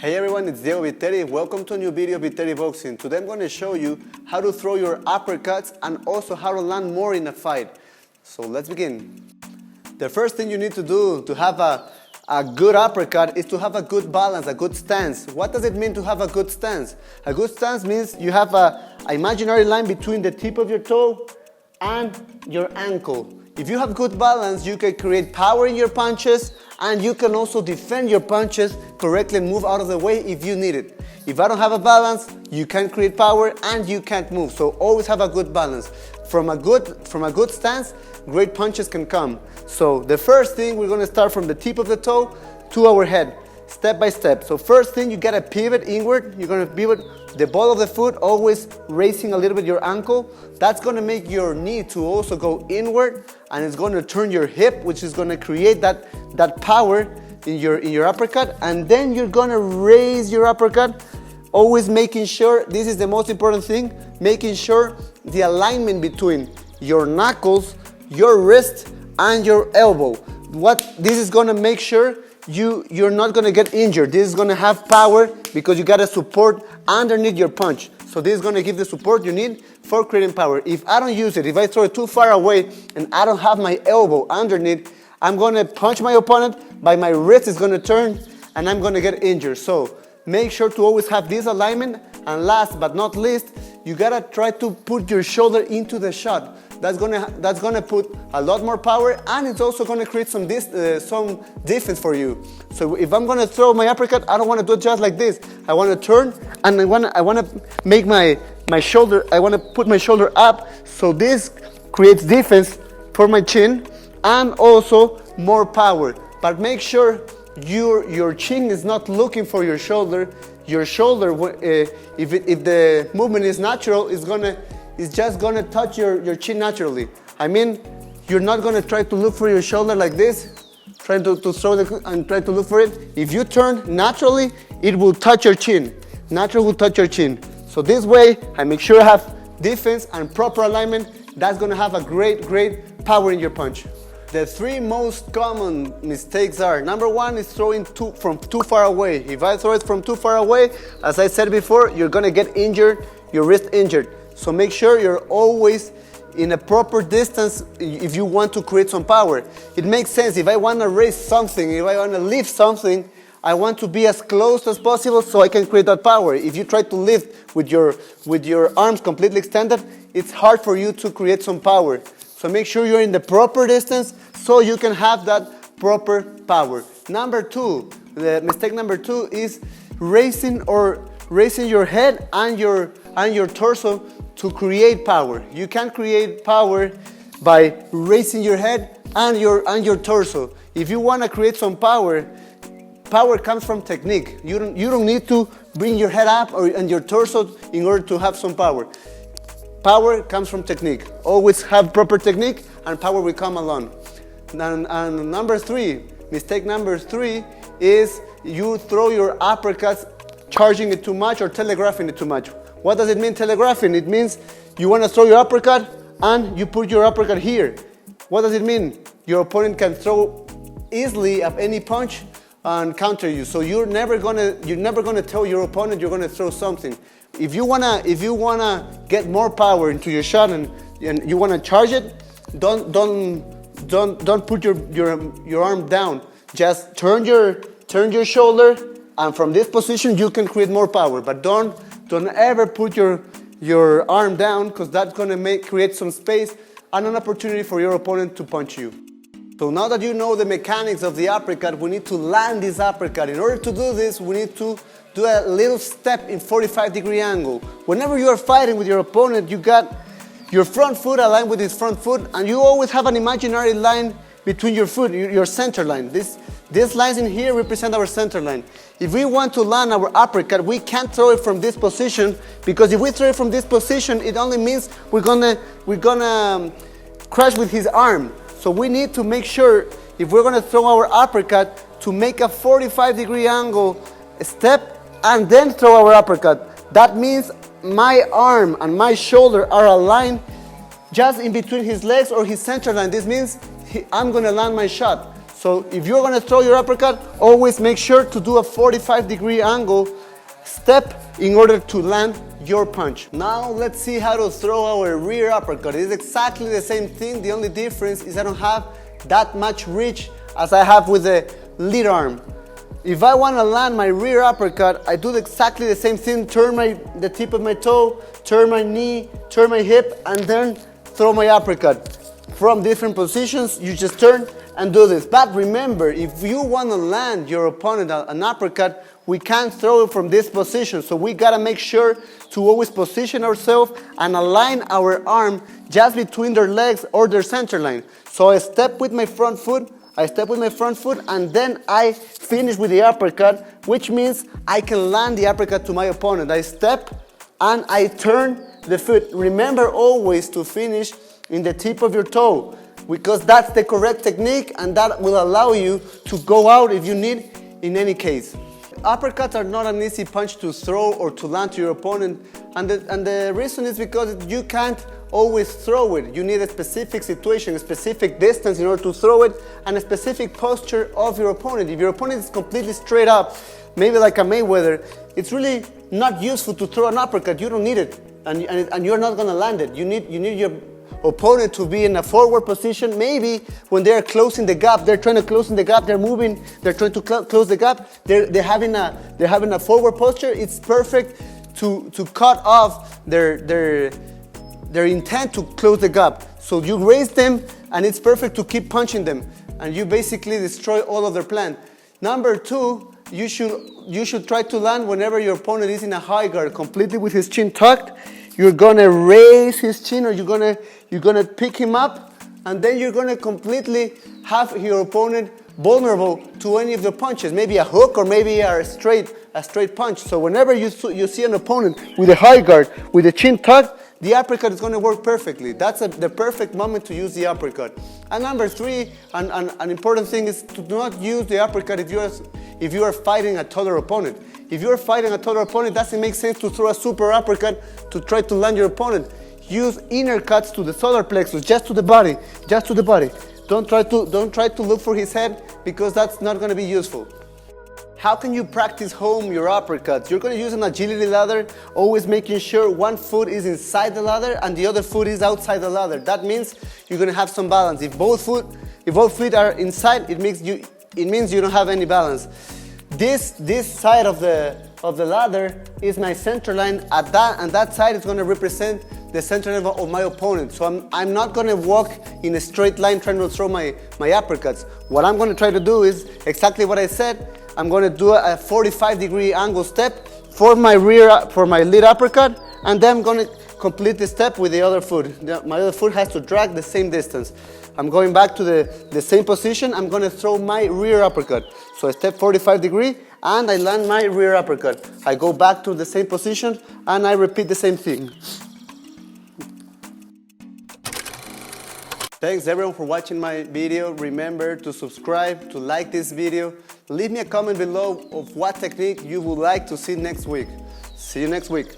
Hey everyone, it's VITERI. Welcome to a new video of VITERI Boxing. Today I'm going to show you how to throw your uppercuts and also how to land more in a fight. So let's begin. The first thing you need to do to have a good uppercut is to have a good balance, a good stance. What does it mean to have a good stance? A good stance means you have an imaginary line between the tip of your toe and your ankle. If you have good balance, you can create power in your punches and you can also defend your punches correctly and move out of the way if you need it. If I don't have a balance, you can't create power and you can't move. So always have a good balance. From a good stance, great punches can come. So the first thing, we're going to start from the tip of the toe to our head, step by step. So first thing, you got to pivot inward. You're going to pivot the ball of the foot, always raising a little bit your ankle. That's going to make your knee to also go inward, and it's going to turn your hip, which is going to create that power in your uppercut. And then you're going to raise your uppercut, always making sure, this is the most important thing, making sure the alignment between your knuckles, your wrist, and your elbow. This is going to make sure you're not going to get injured. This is going to have power because you got to support underneath your punch. So this is going to give the support you need for creating power. If I don't use it, if I throw it too far away and I don't have my elbow underneath, I'm going to punch my opponent, but my wrist is going to turn and I'm going to get injured. So make sure to always have this alignment. And last but not least, you got to try to put your shoulder into the shot. That's gonna put a lot more power, and it's also gonna create some defense for you. So if I'm gonna throw my uppercut, I don't wanna do it just like this. I wanna turn, and I wanna make my shoulder, I wanna put my shoulder up, so this creates defense for my chin, and also more power. But make sure your chin is not looking for your shoulder. Your shoulder, if the movement is natural, it's just gonna touch your chin naturally. I mean, you're not gonna try to look for your shoulder like this, trying to throw and try to look for it. If you turn naturally, it will touch your chin. Naturally will touch your chin. So this way, I make sure I have defense and proper alignment. That's gonna have a great power in your punch. The three most common mistakes are, number one is throwing from too far away. If I throw it from too far away, as I said before, you're gonna get injured, your wrist injured. So make sure you're always in a proper distance if you want to create some power. It makes sense. If I want to raise something, if I want to lift something, I want to be as close as possible so I can create that power. If you try to lift with your arms completely extended, it's hard for you to create some power. So make sure you're in the proper distance so you can have that proper power. Number two, the mistake number two is raising your head and your torso to create power. You can't create power by raising your head and your torso. If you want to create some power comes from technique. You don't need to bring your head up and your torso in order to have some power. Power comes from technique. Always have proper technique and power will come along. And number three, mistake number three is you throw your uppercuts charging it too much or telegraphing it too much. What does it mean, telegraphing? It means you want to throw your uppercut and you put your uppercut here. What does it mean? Your opponent can throw easily at any punch and counter you. So you're never gonna tell your opponent you're gonna throw something. If you wanna get more power into your shot and you wanna charge it, don't put your arm down. Just turn your shoulder, and from this position you can create more power. But don't ever put your arm down, because that's going to create some space and an opportunity for your opponent to punch you. So now that you know the mechanics of the uppercut, we need to land this uppercut. In order to do this, we need to do a little step in 45-degree angle. Whenever you are fighting with your opponent, you got your front foot aligned with his front foot, and you always have an imaginary line between your foot, your center line. These lines in here represent our center line. If we want to land our uppercut, we can't throw it from this position, because if we throw it from this position, it only means we're gonna crash with his arm. So we need to make sure, if we're gonna throw our uppercut, to make a 45-degree angle step and then throw our uppercut. That means my arm and my shoulder are aligned just in between his legs or his center line. This means I'm gonna land my shot. So if you're gonna throw your uppercut, always make sure to do a 45-degree angle step in order to land your punch. Now let's see how to throw our rear uppercut. It is exactly the same thing. The only difference is I don't have that much reach as I have with the lead arm. If I want to land my rear uppercut, I do exactly the same thing. Turn the tip of my toe, turn my knee, turn my hip, and then throw my uppercut. From different positions, you just turn and do this. But remember, if you want to land your opponent an uppercut, we can't throw it from this position. So we gotta make sure to always position ourselves and align our arm just between their legs or their center line. So I step with my front foot, and then I finish with the uppercut, which means I can land the uppercut to my opponent. I step and I turn the foot. Remember always to finish in the tip of your toe, because that's the correct technique and that will allow you to go out if you need in any case. Uppercuts are not an easy punch to throw or to land to your opponent, and the reason is because you can't always throw it. You need a specific situation, a specific distance in order to throw it, and a specific posture of your opponent. If your opponent is completely straight up, maybe like a Mayweather, it's really not useful to throw an uppercut. You don't need it, and you're not gonna land it. You need your opponent to be in a forward position. Maybe when they're closing the gap, they're trying to close in the gap, they're moving, they're trying to close the gap, they're having a forward posture. It's perfect to cut off their intent to close the gap. So you raise them and it's perfect to keep punching them, and you basically destroy all of their plan. Number two, you should try to land whenever your opponent is in a high guard, completely with his chin tucked. You're gonna raise his chin, or you're gonna pick him up, and then you're gonna completely have your opponent vulnerable to any of the punches, maybe a hook or maybe a straight punch. So whenever you see an opponent with a high guard, with the chin tucked, the uppercut is gonna work perfectly. That's the perfect moment to use the uppercut. And number three, an important thing is to not use the uppercut if you are fighting a taller opponent. If you're fighting a taller opponent, it doesn't make sense to throw a super uppercut to try to land your opponent. Use inner cuts to the solar plexus, just to the body. Don't try to look for his head, because that's not going to be useful. How can you practice home your uppercuts? You're going to use an agility ladder, always making sure one foot is inside the ladder and the other foot is outside the ladder. That means you're going to have some balance. If both feet are inside, it means you don't have any balance. This side of the ladder is my center line, and that side is going to represent the center line of my opponent. So I'm not going to walk in a straight line trying to throw my uppercuts. What I'm going to try to do is exactly what I said. I'm going to do a 45-degree angle step for my lead uppercut, and then I'm going to complete the step with the other foot. My other foot has to drag the same distance. I'm going back to the same position. I'm going to throw my rear uppercut. So I step 45 degree and I land my rear uppercut. I go back to the same position and I repeat the same thing. Thanks everyone for watching my video. Remember to subscribe, to like this video. Leave me a comment below of what technique you would like to see next week. See you next week.